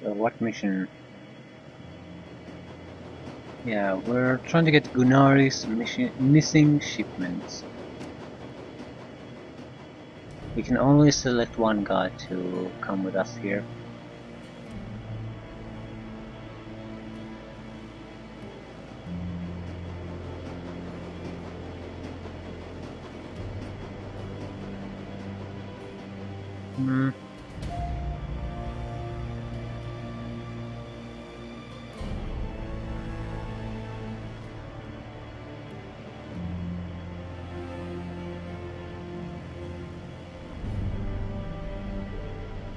So what mission? Yeah, we're trying to get Gunnari's missing shipments. We can only select one guy to come with us here.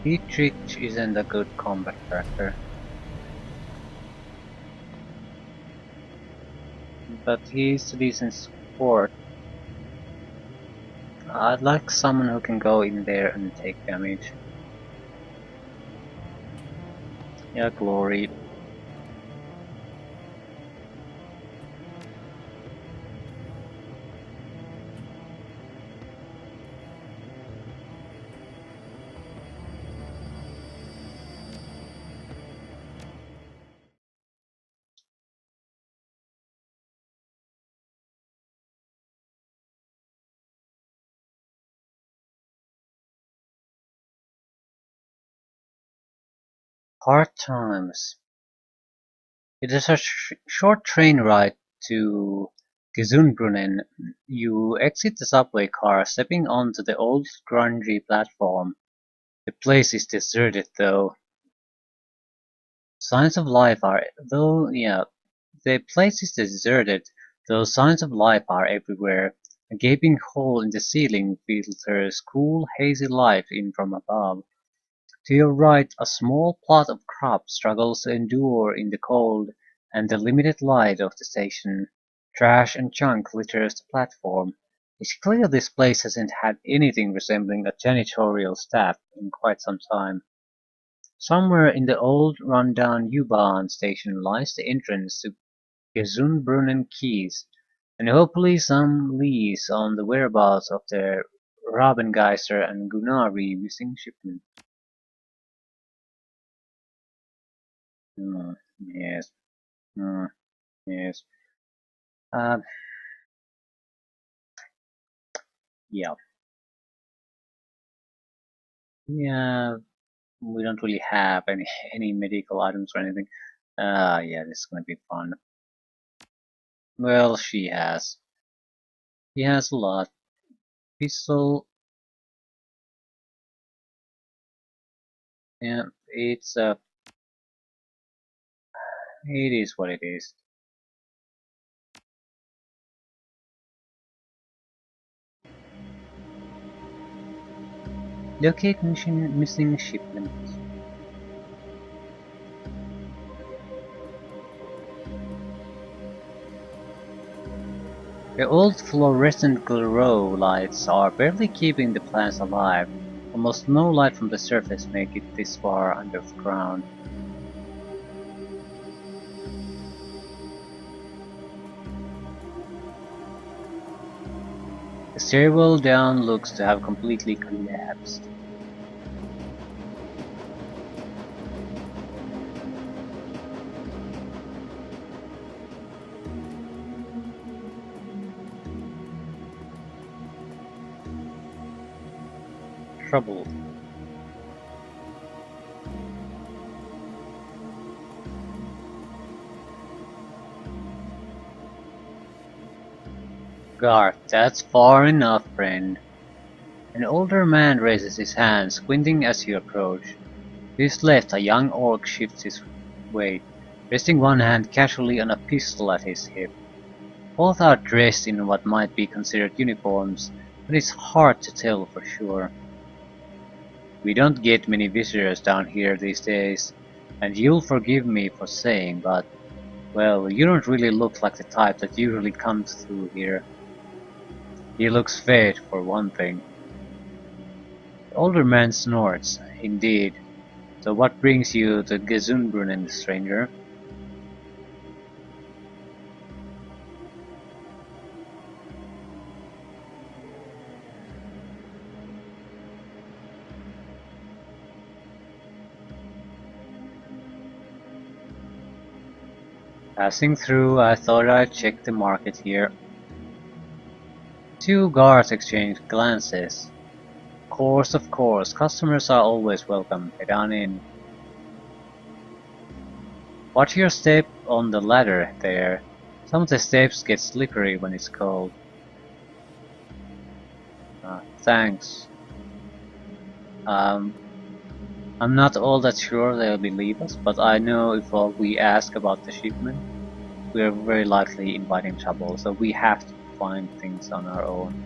Dietrich isn't a good combat character. But he's a decent support. I'd like someone who can go in there and take damage. Yeah, Glory. Hard times. It is a short train ride to Gesundbrunnen. You exit the subway car, stepping onto the old grungy platform. The place is deserted though. Signs of life are though yeah, the place is deserted, though signs of life are everywhere. A gaping hole in the ceiling filters cool, hazy light in from above. To your right, a small plot of crop struggles to endure in the cold and the limited light of the station. Trash and junk litters the platform. It's clear this place hasn't had anything resembling a janitorial staff in quite some time. Somewhere in the old run-down U-Bahn station lies the entrance to Gesundbrunnen Keys, and hopefully some leads on the whereabouts of the Rabengeister and Gunnari missing shipment. Yes. Yes. Uh, yeah. Yeah. We don't really have any medical items or anything. Yeah, this is gonna be fun. Well, she has. She has a lot. Pistol. Yeah, it is what it is. Locate missing shipment. The old fluorescent glow lights are barely keeping the plants alive. Almost no light from the surface make it this far underground. The stairwell down looks to have completely collapsed. Trouble. Garth, that's far enough, friend. An older man raises his hand, squinting as you approach. To his left, a young orc shifts his weight, resting one hand casually on a pistol at his hip. Both are dressed in what might be considered uniforms, but it's hard to tell for sure. We don't get many visitors down here these days, and you'll forgive me for saying, but, well, you don't really look like the type that usually comes through here. He looks fed, for one thing. The older man snorts. Indeed. So what brings you to Gesundbrunnen, stranger? Passing through, I thought I'd check the market here. Two guards exchanged glances. Of course, customers are always welcome. Head on in. Watch your step on the ladder there. Some of the steps get slippery when it's cold. Thanks. Um, I'm not all that sure they'll believe us, but I know if all we ask about the shipment, we're very likely inviting trouble, so we have to find things on our own.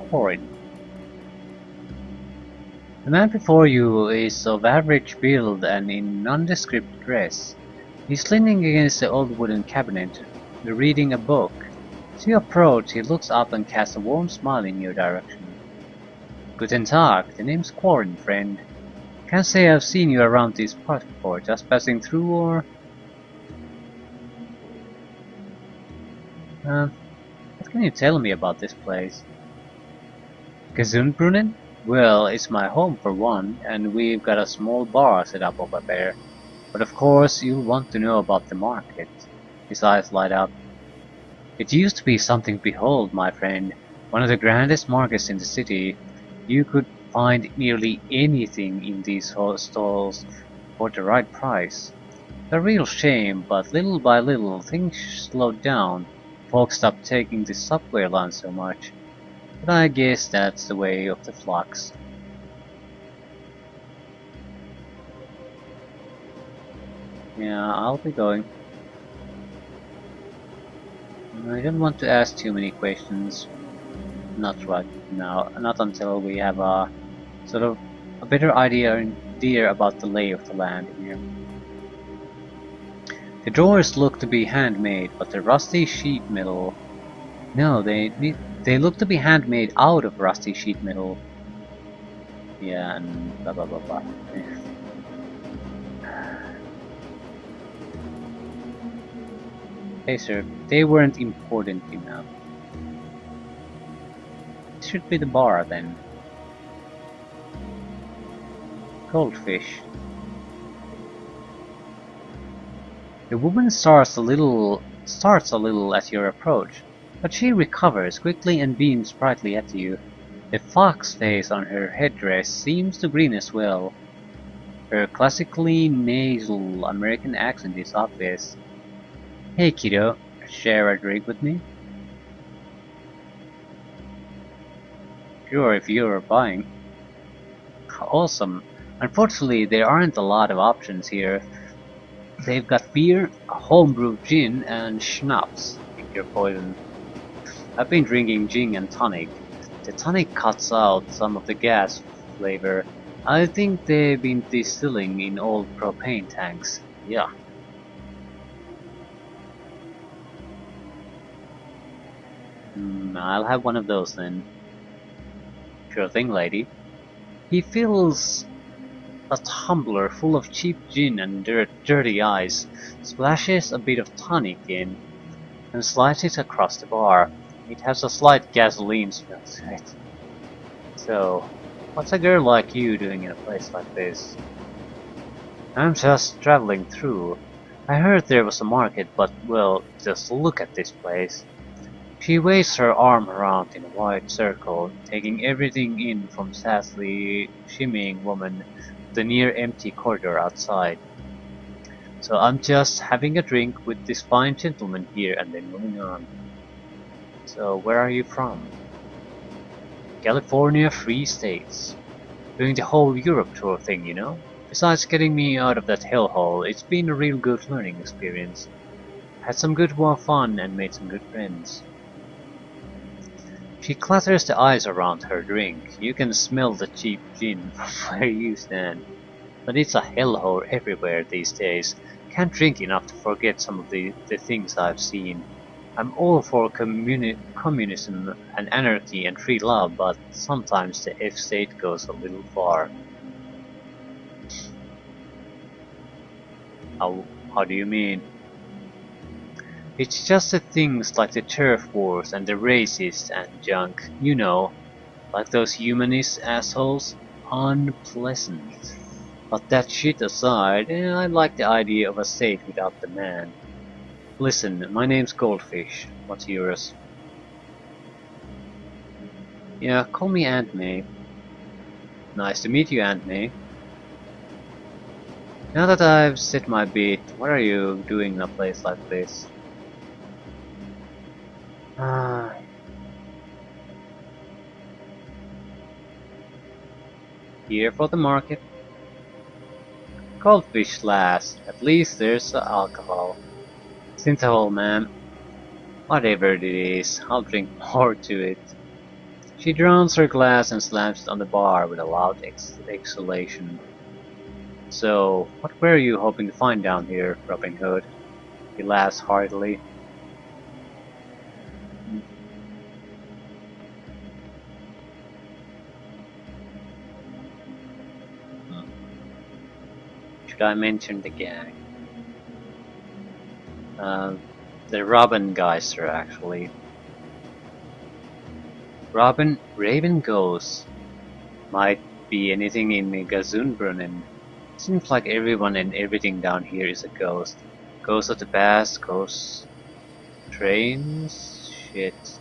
Horrid. The man before you is of average build and in nondescript dress. He's leaning against the old wooden cabinet, reading a book. As you approach, he looks up and casts a warm smile in your direction. Guten Tag, the name's Quarren, friend. Can't say I've seen you around these parts before, just passing through or... What can you tell me about this place? Gesundbrunnen? Well, it's my home for one, and we've got a small bar set up over there. But of course, you'll want to know about the market. His eyes light up. It used to be something to behold, my friend. One of the grandest markets in the city. You could find nearly anything in these stalls for the right price. A real shame, but little by little things slowed down. Folks stopped taking the subway line so much. But I guess that's the way of the flux. Yeah, I'll be going. I don't want to ask too many questions. Not right now. Not until we have a sort of a better idea about the lay of the land here. The drawers look to be handmade, but the rusty sheet metal... No, they look to be handmade out of rusty sheet metal. Yeah, and blah blah blah blah. Hey sir, they weren't important enough. This should be the bar then. Goldfish. The woman starts a little at your approach, but she recovers quickly and beams brightly at you. The fox face on her headdress seems to grin as well. Her classically nasal American accent is obvious. Hey kiddo, share a drink with me? Sure, if you're buying. Awesome. Unfortunately, there aren't a lot of options here. They've got beer, homebrewed gin, and schnapps. Pick your poison. I've been drinking gin and tonic. The tonic cuts out some of the gas flavor. I think they've been distilling in old propane tanks. Yeah. I'll have one of those then. Sure thing, lady. He fills a tumbler full of cheap gin and dirty ice, splashes a bit of tonic in, and slides it across the bar. It has a slight gasoline smell to it. So, what's a girl like you doing in a place like this? I'm just traveling through. I heard there was a market, but well, just look at this place. She waves her arm around in a wide circle, taking everything in from sassy, shimmying woman to the near-empty corridor outside. So I'm just having a drink with this fine gentleman here and then moving on. So where are you from? California, Free States. Doing the whole Europe tour thing, you know? Besides getting me out of that hellhole, it's been a real good learning experience. Had some good fun and made some good friends. She clatters the ice around her drink. You can smell the cheap gin from where you stand. But it's a hellhole everywhere these days. Can't drink enough to forget some of the things I've seen. I'm all for communism and anarchy and free love, but sometimes the F-state goes a little far. How do you mean? It's just the things like the turf wars and the racists and junk, you know, like those humanist assholes. Unpleasant. But that shit aside, I like the idea of a state without the man. Listen, my name's Goldfish. What's yours? Yeah, call me Aunt May. Nice to meet you, Aunt May. Now that I've set my beat, what are you doing in a place like this? Ah, here for the market. Goldfish last. At least there's alcohol. Synthahol, ma'am. Whatever it is, I'll drink more to it. She drowns her glass and slams it on the bar with a loud exhalation. So, what were you hoping to find down here, Robin Hood? He laughs heartily. Hmm. Should I mention the gang? Uh, the Robin guys are actually. Robin, Raven Ghost. Might be anything in Gazunbrunnen. Seems like everyone and everything down here is a ghost. Ghost of the past, ghost trains, shit.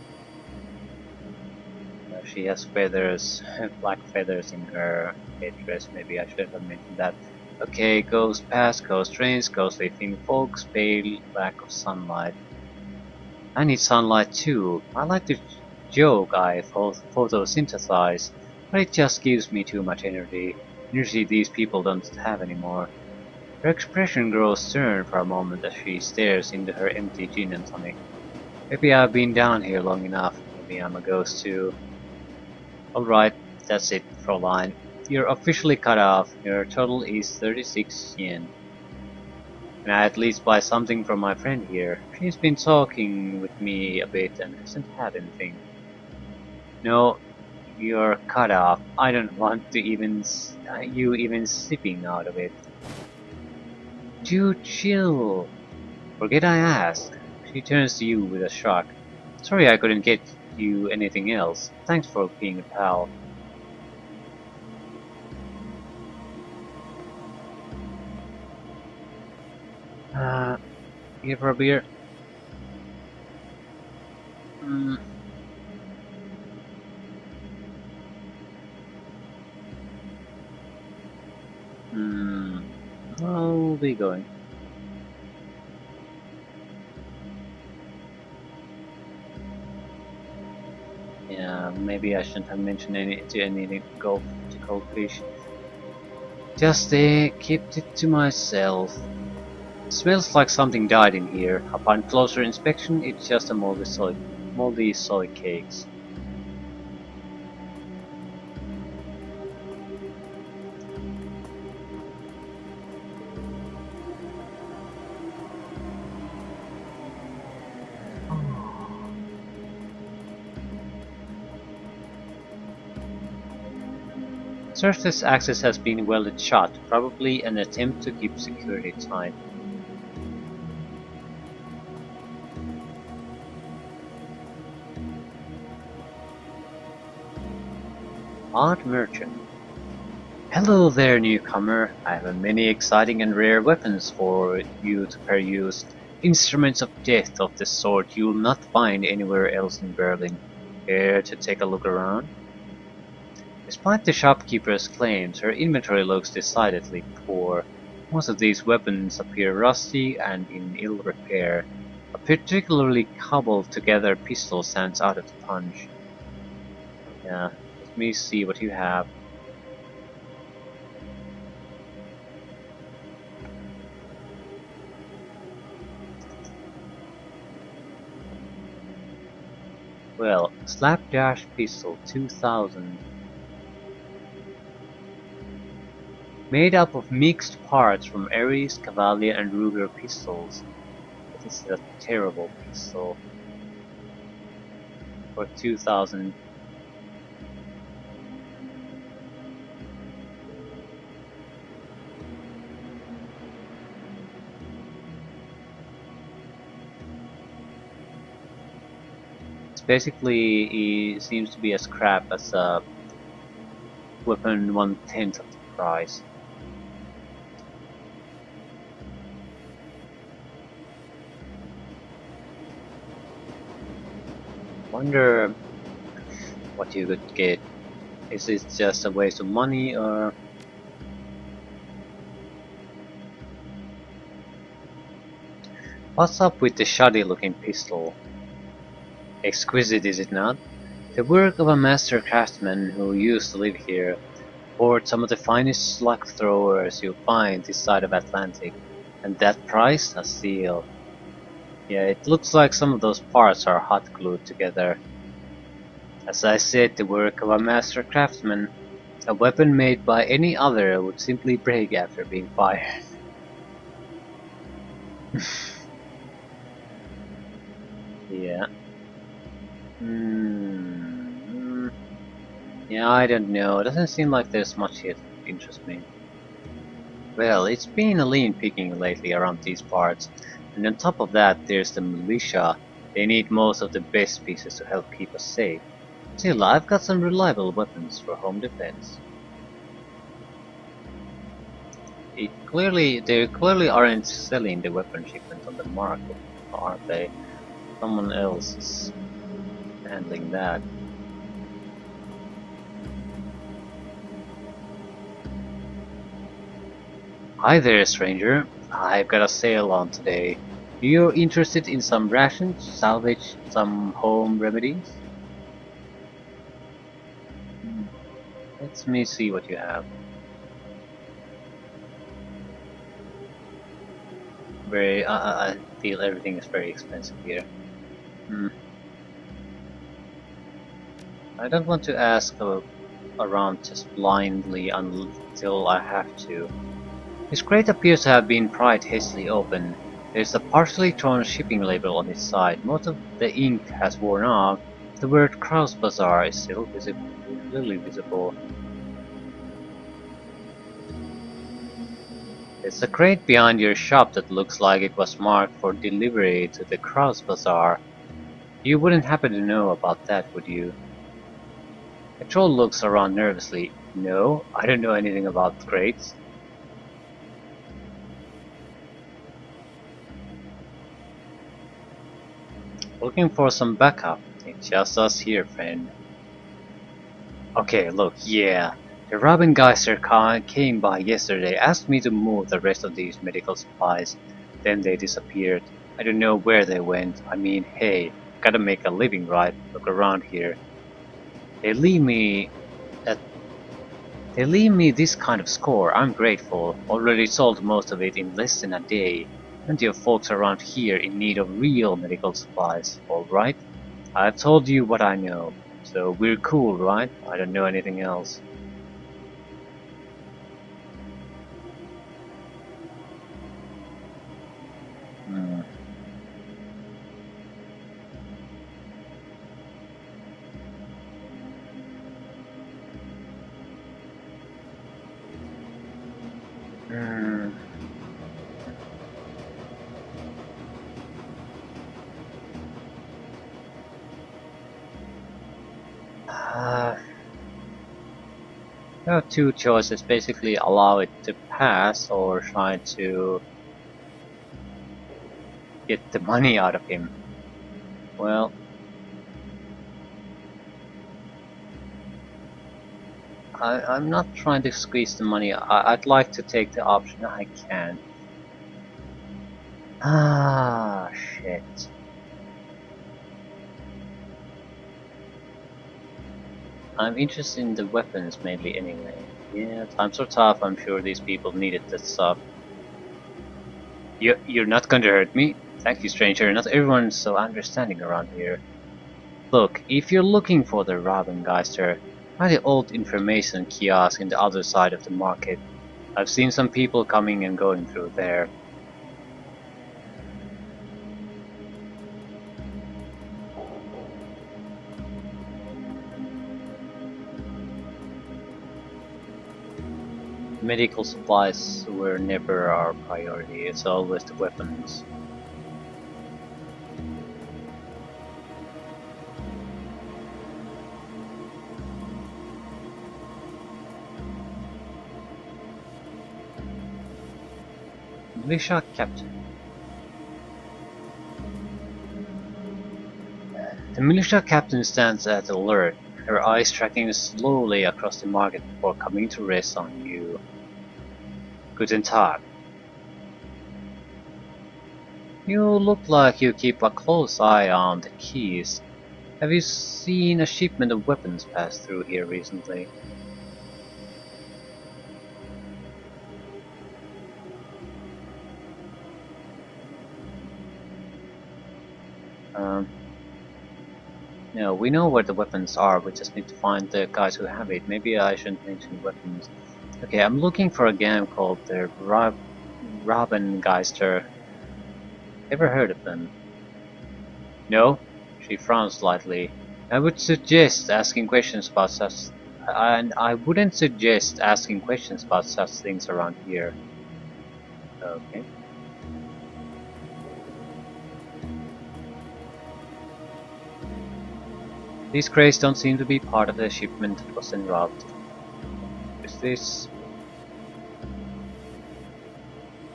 She has feathers, black feathers in her headdress. Maybe I should have mentioned that. Okay, ghost past, ghost trains, ghostly thin folks, pale lack of sunlight. I need sunlight too. I like to joke I photosynthesize, but it just gives me too much energy. Energy these people don't have anymore. Her expression grows stern for a moment as she stares into her empty gin and tonic. Maybe I've been down here long enough. Maybe I'm a ghost too. Alright, that's it, Fräulein. You're officially cut off. Your total is 36 yen. Can I at least buy something from my friend here? She's been talking with me a bit and hasn't had anything. No, you're cut off. I don't want to you even sipping out of it. Dude, chill. Forget I asked. She turns to you with a shrug. Sorry I couldn't get you anything else. Thanks for being a pal. Uh, here for a beer? Mm, hmm. I'll be going. Yeah, maybe I shouldn't have mentioned any goldfish. Just kept it to myself. Smells like something died in here. Upon closer inspection, it's just a moldy soy cakes. Surface access has been welded shut, probably an attempt to keep security tight. Art Merchant. Hello there, newcomer. I have many exciting and rare weapons for you to peruse. Instruments of death of the sort you'll not find anywhere else in Berlin. Care to take a look around? Despite the shopkeeper's claims, her inventory looks decidedly poor. Most of these weapons appear rusty and in ill repair. A particularly cobbled together pistol stands out at the punch. Yeah, let me see what you have. Well, Slapdash Pistol 2000. Made up of mixed parts from Ares, Cavalier and Ruger pistols. This is a terrible pistol. For 2000. basically it seems to be as crap as a weapon 1/10 of the price. Wonder what you could get. Is it just a waste of money or... What's up with the shoddy looking pistol? Exquisite, is it not? The work of a master craftsman who used to live here, poured some of the finest slug throwers you'll find this side of Atlantic, and that price a steal. Yeah, it looks like some of those parts are hot glued together. As I said, the work of a master craftsman. A weapon made by any other would simply break after being fired. Yeah. Hmm. Yeah, I don't know. It doesn't seem like there's much here that interests me. Well, it's been a lean picking lately around these parts, and on top of that there's the militia. They need most of the best pieces to help keep us safe. Still, I've got some reliable weapons for home defense. They clearly aren't selling the weapon shipment on the market, are they? Someone else is handling that. Hi there, stranger. I've got a sale on today. You're interested in some rations, salvage, some home remedies? Hmm, let me see what you have. I feel everything is very expensive here. Hmm. I don't want to ask around just blindly until I have to. This crate appears to have been pried hastily open. There's a partially torn shipping label on its side. Most of the ink has worn off. The word Kraus Bazaar is still clearly visible. There's a crate behind your shop that looks like it was marked for delivery to the Kraus Bazaar. You wouldn't happen to know about that, would you? The troll looks around nervously. No, I don't know anything about crates. Looking for some backup. It's just us here, friend. Okay, look, yeah. The Robin Geister came by yesterday, asked me to move the rest of these medical supplies. Then they disappeared. I don't know where they went. I mean, hey, gotta make a living, right? Look around here. They leave me that they leave me this kind of score. I'm grateful. Already sold most of it in less than a day. Plenty of folks around here in need of real medical supplies, alright? I've told you what I know. So we're cool, right? I don't know anything else. Hmm. Hmm. You have two choices, basically allow it to pass or try to get the money out of him. Well, I'm not trying to squeeze the money. I'd like to take the option I can. Ah, shit. I'm interested in the weapons mainly anyway. Yeah, times are tough. I'm sure these people needed that stuff. You're not going to hurt me? Thank you, stranger. Not everyone's so understanding around here. Look, if you're looking for the Rabengeister, try the old information kiosk in the other side of the market. I've seen some people coming and going through there. Medical supplies were never our priority, it's always the weapons. Militia Captain. The militia captain stands at alert, her eyes tracking slowly across the market before coming to rest on you. Guten Tag. You look like you keep a close eye on the keys. Have you seen a shipment of weapons pass through here recently? No, we know where the weapons are, we just need to find the guys who have it. Maybe I shouldn't mention weapons. Okay, I'm looking for a game called the Rabengeister. Ever heard of them? No? She frowned slightly. I would suggest asking questions about such... And I wouldn't suggest asking questions about such things around here. Okay. These crates don't seem to be part of the shipment that was en route. Is this...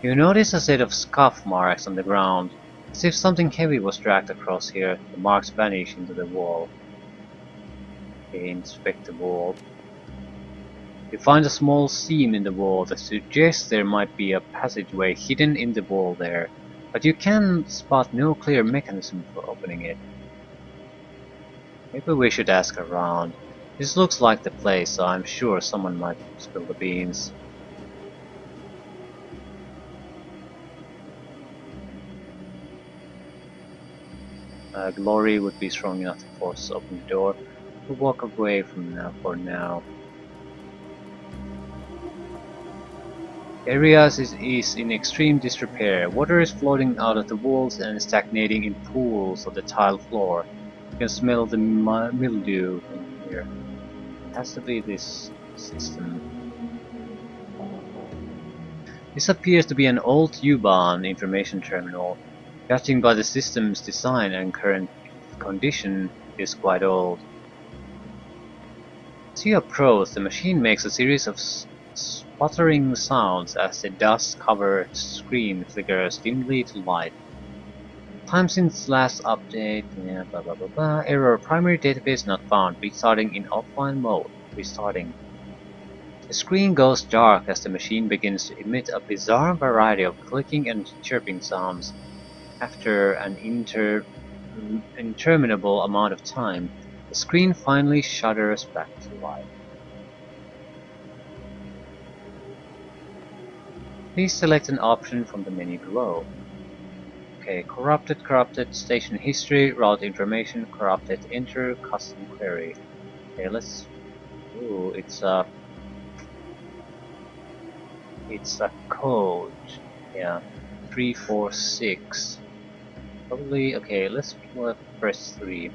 You notice a set of scuff marks on the ground, as if something heavy was dragged across here. The marks vanish into the wall. Okay, inspect the wall. You find a small seam in the wall that suggests there might be a passageway hidden in the wall there, but you can spot no clear mechanism for opening it. Maybe we should ask around. This looks like the place, so I'm sure someone might spill the beans. Glory would be strong enough to force us to open the door. We'll walk away from now for now. Areas is in extreme disrepair. Water is floating out of the walls and stagnating in pools on the tile floor. You can smell the mildew in here. It has to be this system. This appears to be an old U-Bahn information terminal. Judging by the system's design and current condition, it is quite old. As you approach, the machine makes a series of sputtering sounds as the dust-covered screen flickers dimly to light. Time since last update, blah blah blah blah. Error, primary database not found. Restarting in offline mode. Restarting. The screen goes dark as the machine begins to emit a bizarre variety of clicking and chirping sounds. After an interminable amount of time, the screen finally shudders back to life. Please select an option from the menu below. Okay, corrupted, station history, route information, corrupted, enter, custom query. Okay, let's... Ooh, it's a code. Yeah, 346. Probably, okay, let's press 3.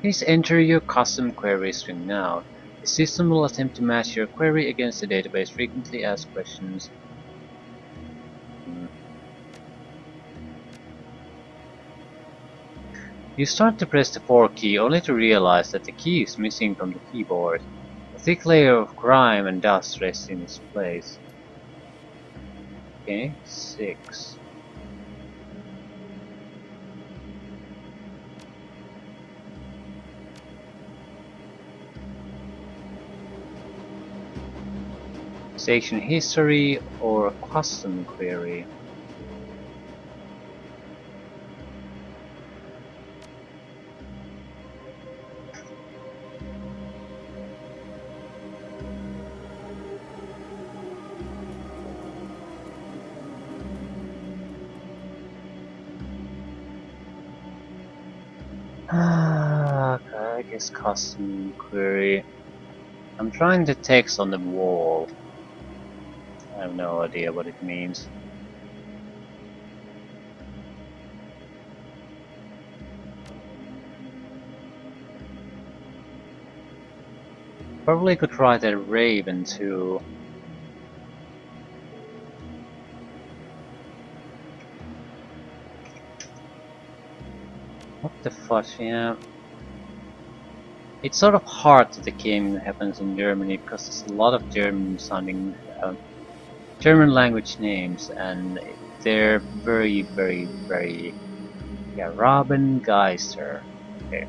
Please enter your custom query string now. The system will attempt to match your query against the database frequently asked questions. You start to press the 4 key only to realize that the key is missing from the keyboard. A thick layer of grime and dust rests in its place. Okay, 6. Station history or custom query. Okay, I guess custom query. I'm trying the text on the wall. I have no idea what it means. Probably could try the Raven too. What the fudge, yeah. It's sort of hard that the game happens in Germany because there's a lot of German sounding German language names, and they're very, yeah, Robengeister. Okay.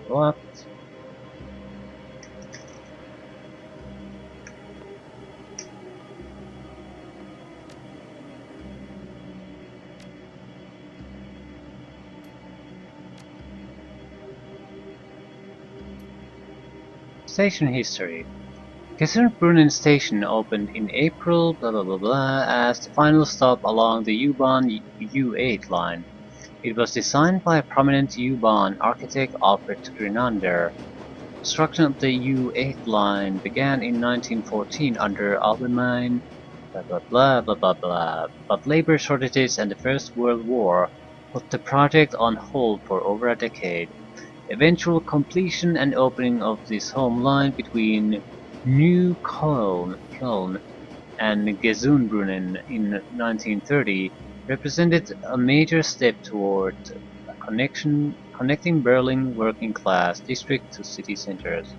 What? Station history. Gesundbrunnen Station opened in April blah blah blah blah as the final stop along the U-Bahn U8 line. It was designed by prominent U-Bahn architect Alfred Grenander. Construction of the U8 line began in 1914 under Allgemeine blah blah blah blah blah blah, but labor shortages and the First World War put the project on hold for over a decade. Eventual completion and opening of this home line between New Köln and Gesundbrunnen in 1930 represented a major step toward a connecting Berlin working-class districts to city centers.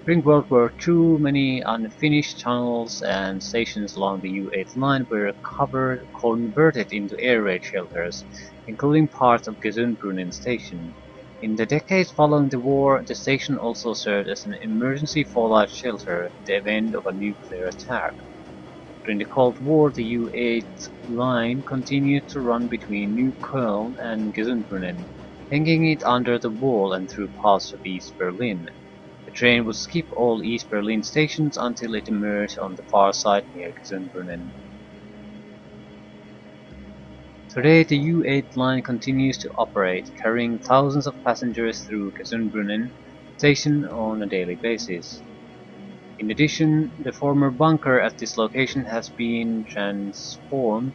During World War II, many unfinished tunnels and stations along the U8 line were converted into air raid shelters, including parts of Gesundbrunnen station. In the decades following the war, the station also served as an emergency fallout shelter in the event of a nuclear attack. During the Cold War, the U8 line continued to run between New Köln and Gesundbrunnen, hanging it under the wall and through parts of East Berlin. The train would skip all East Berlin stations until it emerged on the far side near Gesundbrunnen. Today the U8 line continues to operate, carrying thousands of passengers through Gesundbrunnen station on a daily basis. In addition, the former bunker at this location has been transformed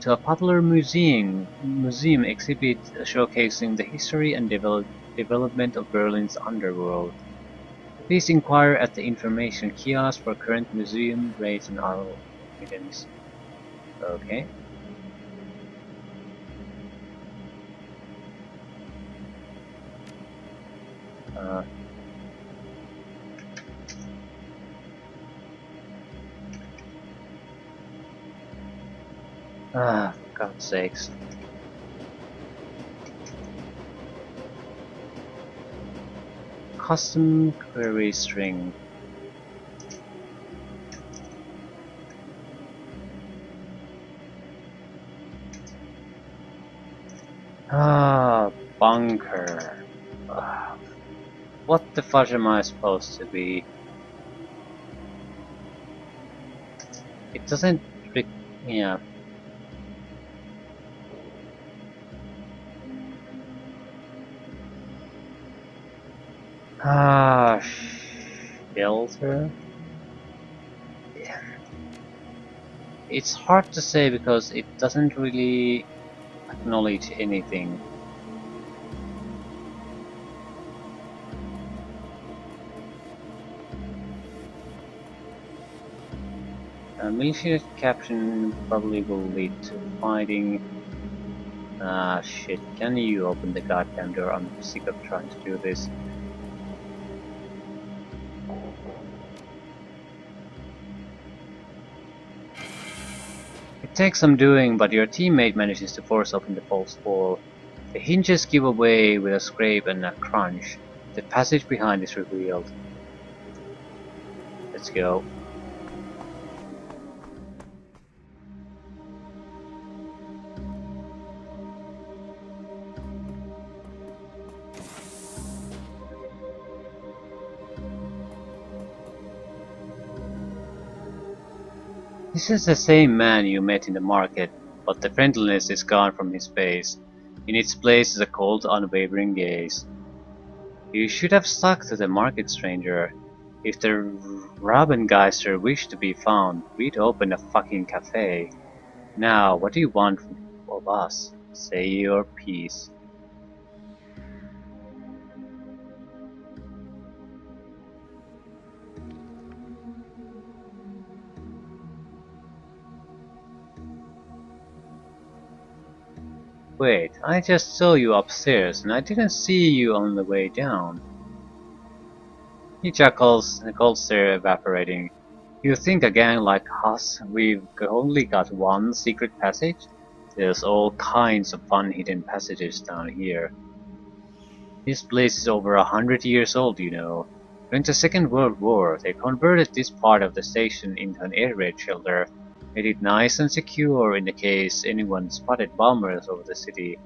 to a popular museum exhibit showcasing the history and development of Berlin's underworld. Please inquire at the information kiosk for current museum rates and hour admittance. Okay. Uh, for God's sakes. Custom query string. Bunker. What the fudge am I supposed to be? It doesn't. Yeah. Ah, shelter. It's hard to say because it doesn't really acknowledge anything. Militia caption probably will lead to fighting. Shit, can you open the goddamn door? I'm sick of trying to do this. It takes some doing, but your teammate manages to force open the false wall. The hinges give away with a scrape and a crunch. The passage behind is revealed. Let's go. This is the same man you met in the market, but the friendliness is gone from his face. In its place is a cold, unwavering gaze. You should have stuck to the market, stranger. If the Rabengeister wished to be found, we'd open a fucking cafe. Now, what do you want of us? Say your piece. Wait, I just saw you upstairs and I didn't see you on the way down. He chuckles, the cold stare evaporating. You think a gang like us, we've only got one secret passage? There's all kinds of fun hidden passages down here. This place is over 100 years old, you know. During the Second World War, they converted this part of the station into an air raid shelter, made it nice and secure in the case anyone spotted bombers over the city.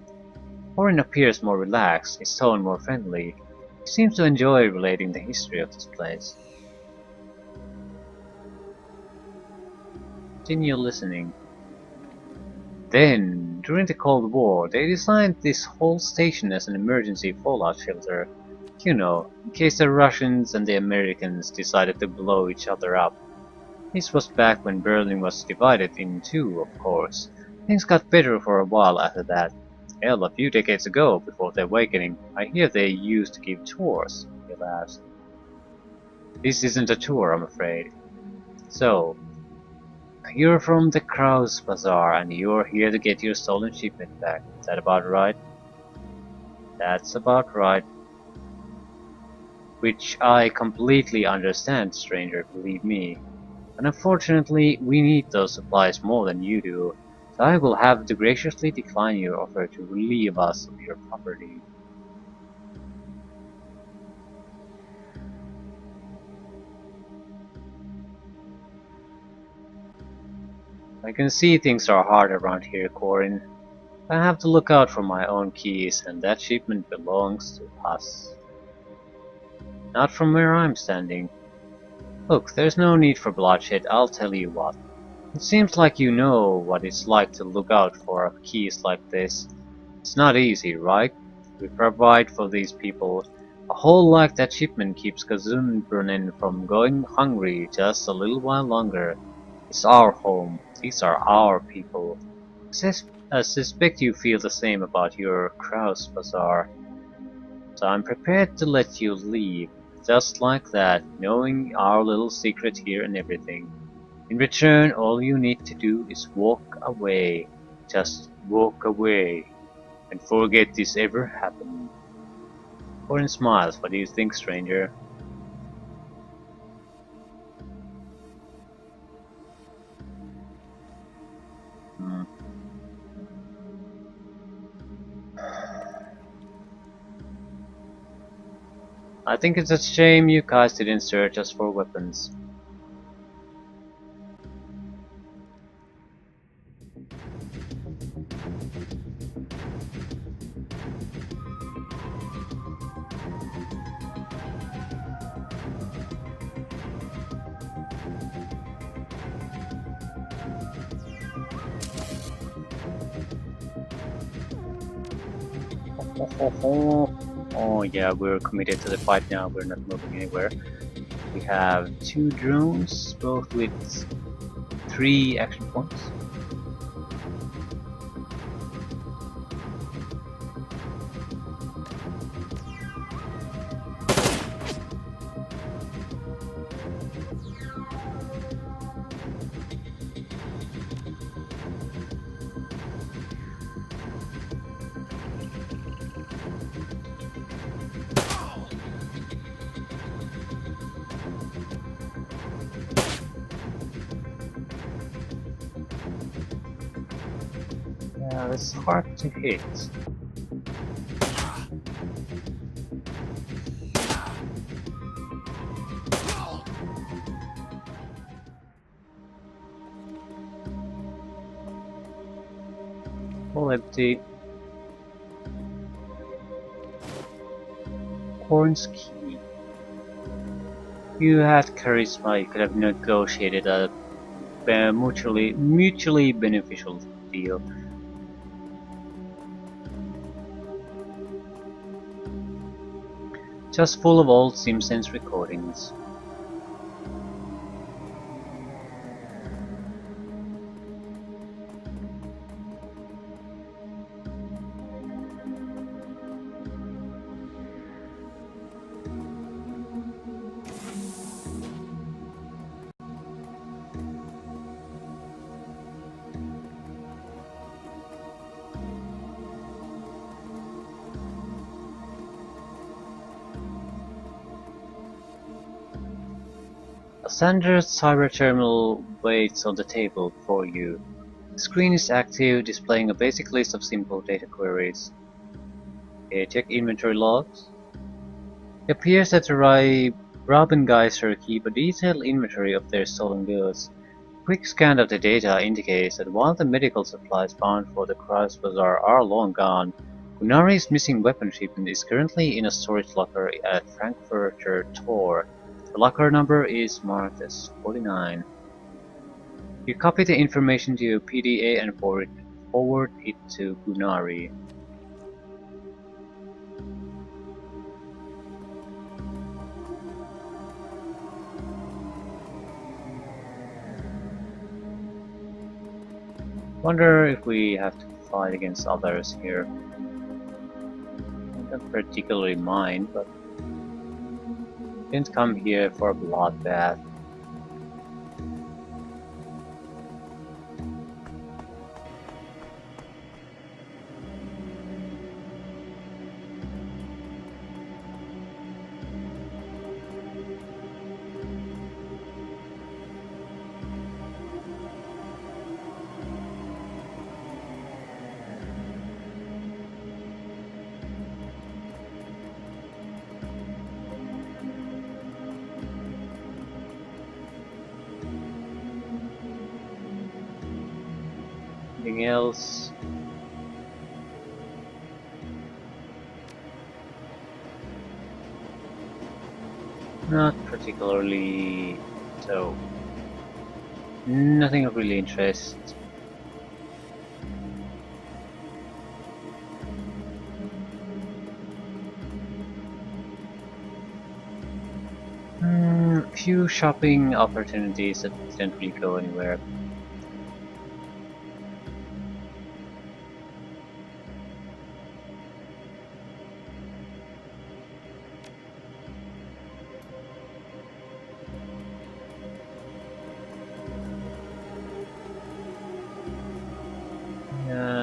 Orin appears more relaxed, his tone more friendly. He seems to enjoy relating the history of this place. Continue listening. Then, during the Cold War, they designed this whole station as an emergency fallout shelter. You know, in case the Russians and the Americans decided to blow each other up. This was back when Berlin was divided in two, of course. Things got better for a while after that. Hell, a few decades ago, before the awakening, I hear they used to give tours, he laughs. This isn't a tour, I'm afraid. So, you're from the Kraus Bazaar and you're here to get your stolen shipment back. Is that about right? That's about right. Which I completely understand, stranger, believe me. And unfortunately, we need those supplies more than you do, so I will have to graciously decline your offer to relieve us of your property. I can see things are hard around here, Corin. I have to look out for my own keys, and that shipment belongs to us. Not from where I'm standing. Look, there's no need for bloodshed, I'll tell you what. It seems like you know what it's like to look out for keys like this. It's not easy, right? We provide for these people. A hole like that shipment keeps Kazunbrunnen from going hungry just a little while longer. It's our home. These are our people. I suspect you feel the same about your Kraus Bazaar. So I'm prepared to let you leave, just like that, knowing our little secret here and everything. In return, all you need to do is walk away. Just walk away. And forget this ever happened. Corin smiles. What do you think, stranger? Hmm. I think it's a shame you guys didn't search us for weapons. Oh yeah, we're committed to the fight now, we're not moving anywhere. We have 2 drones, both with 3 action points. Yeah, it's hard to hit. All empty. Corn's key. You had charisma, you could have negotiated a mutually beneficial deal. Just full of old Simpsons recordings. A standard cyber terminal waits on the table before you. The screen is active, displaying a basic list of simple data queries. Okay, check inventory logs. It appears that the Robengeister keep a detailed inventory of their stolen goods. A quick scan of the data indicates that while the medical supplies bound for the Christ Bazaar are long gone, Gunari's missing weapon shipment is currently in a storage locker at Frankfurter Tor. The locker number is marked as 49. You copy the information to your PDA and forward it to Gunari. Wonder if we have to fight against others here. Not particularly mind, but didn't come here for a bloodbath. Anything else? Not particularly. So, nothing of really interest. Few shopping opportunities that didn't really go anywhere.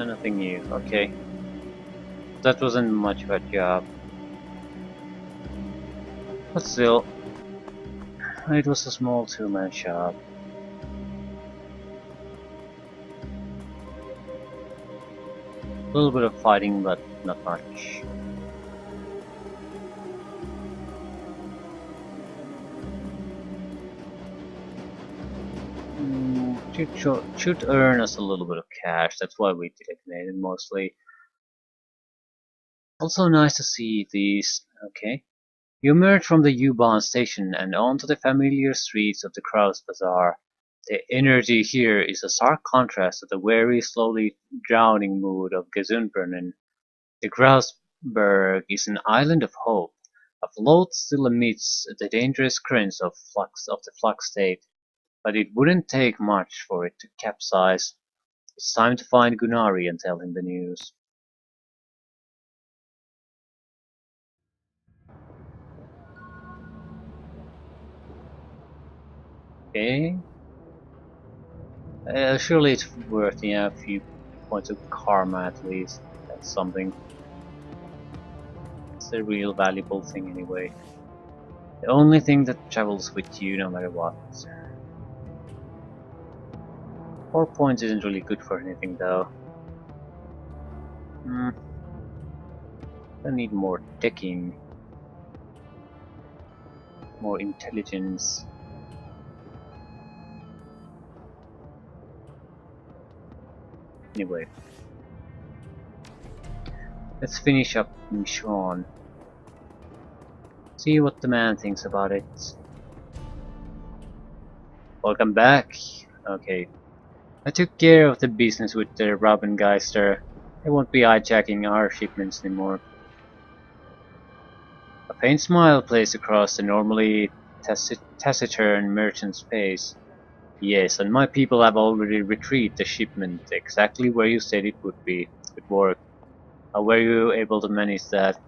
Nothing new, okay. That wasn't much of a job. But still, it was a small two-man shop. A little bit of fighting, but not much. Should earn us a little bit of cash, that's why we designated mostly. Also nice to see these, okay. You emerge from the U-Bahn station and onto the familiar streets of the Kraus Bazaar. The energy here is a stark contrast to the weary, slowly drowning mood of Gesundbrunnen. The Grausberg is an island of hope, afloat still amidst the dangerous currents of the flux state. But it wouldn't take much for it to capsize. It's time to find Gunari and tell him the news. Okay. Surely it's worth, a few points of karma at least. That's something. It's a real valuable thing anyway. The only thing that travels with you no matter what. 4 points isn't really good for anything though. I need more decking. More intelligence. Anyway. Let's finish up Michonne. See what the man thinks about it. Welcome back. Okay. I took care of the business with the Robengeister. They won't be hijacking our shipments anymore. A faint smile plays across the normally taciturn merchant's face. Yes, and my people have already retrieved the shipment exactly where you said it would be. Good work. How were you able to manage that?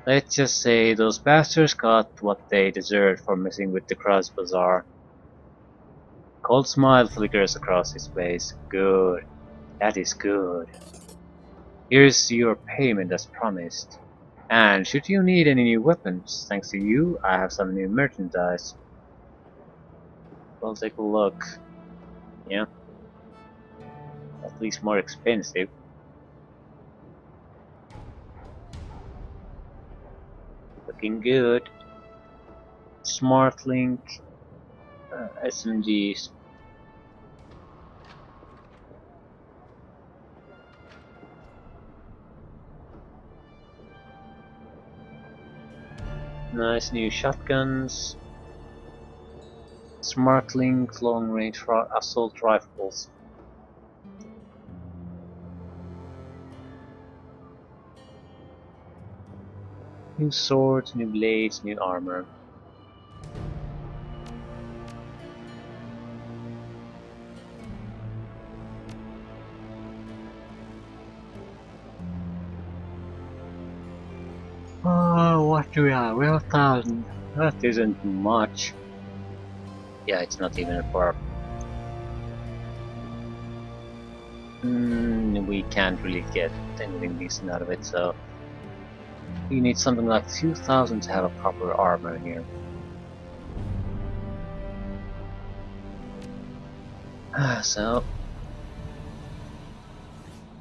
Let's just say those bastards got what they deserved for messing with the Cross Bazaar. A cold smile flickers across his face. Good. That is good. Here's your payment as promised. And should you need any new weapons, thanks to you, I have some new merchandise. We'll take a look. Yeah, at least more expensive. Looking good. Smart Link, SMGs. Nice new shotguns. Smart Link, long range assault rifles. New swords, new blades, new armor. Oh, what do we have? We have 1,000. That isn't much. Yeah, it's not even a bar. We can't really get anything decent out of it, so we need something like 2,000 to have a proper armor here. So,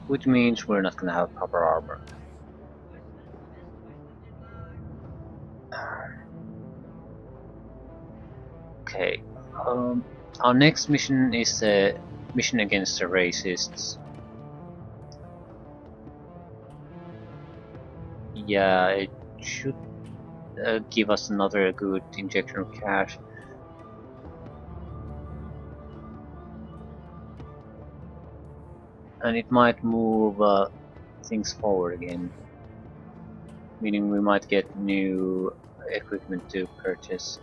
which means we're not gonna have proper armor. Okay, our next mission is the mission against the racists. Yeah, it should give us another good injection of cash. And it might move things forward again. Meaning we might get new equipment to purchase.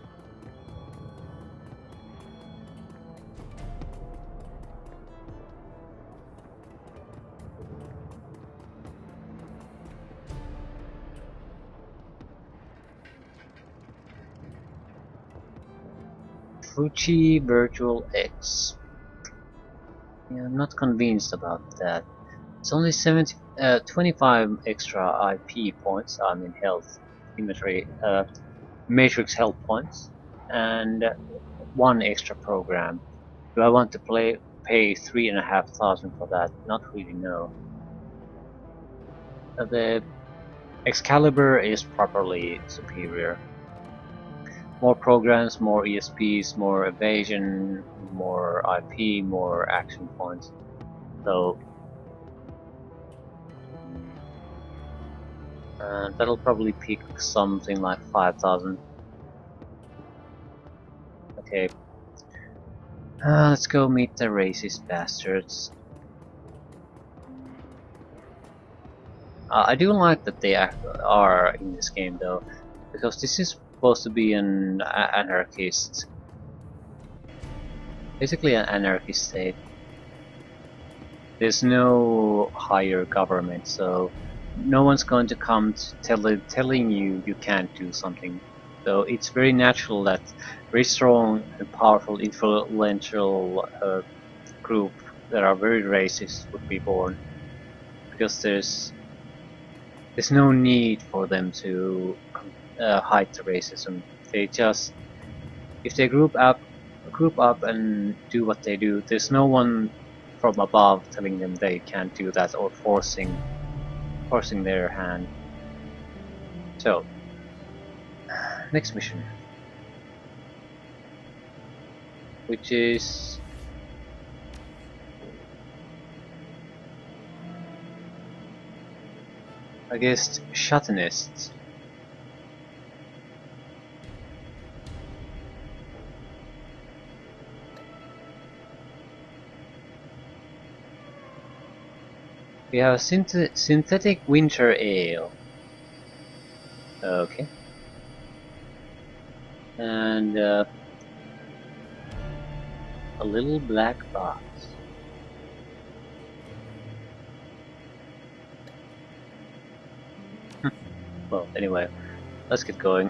Fuji Virtual X. Yeah, I'm not convinced about that. It's only 25 extra IP points, I mean health, inventory, matrix health points, and one extra program. Do I want to pay 3,500 for that? Not really, no. The Excalibur is properly superior. More programs, more ESPs, more evasion, more IP, more action points. So that'll probably pick something like 5,000. Okay. Let's go meet the racist bastards. I do like that they are in this game though, because this is supposed to be an anarchist, basically an anarchist state. There's no higher government, so no one's going to come to telling you you can't do something. So it's very natural that very strong and powerful, influential group that are very racist would be born, because there's no need for them to hide the racism. They just, if they group up and do what they do, there's no one from above telling them they can't do that or forcing their hand. So, next mission, which is against Shatanists. We have a synthetic winter ale. Okay. And a little black box. Well, anyway, let's get going.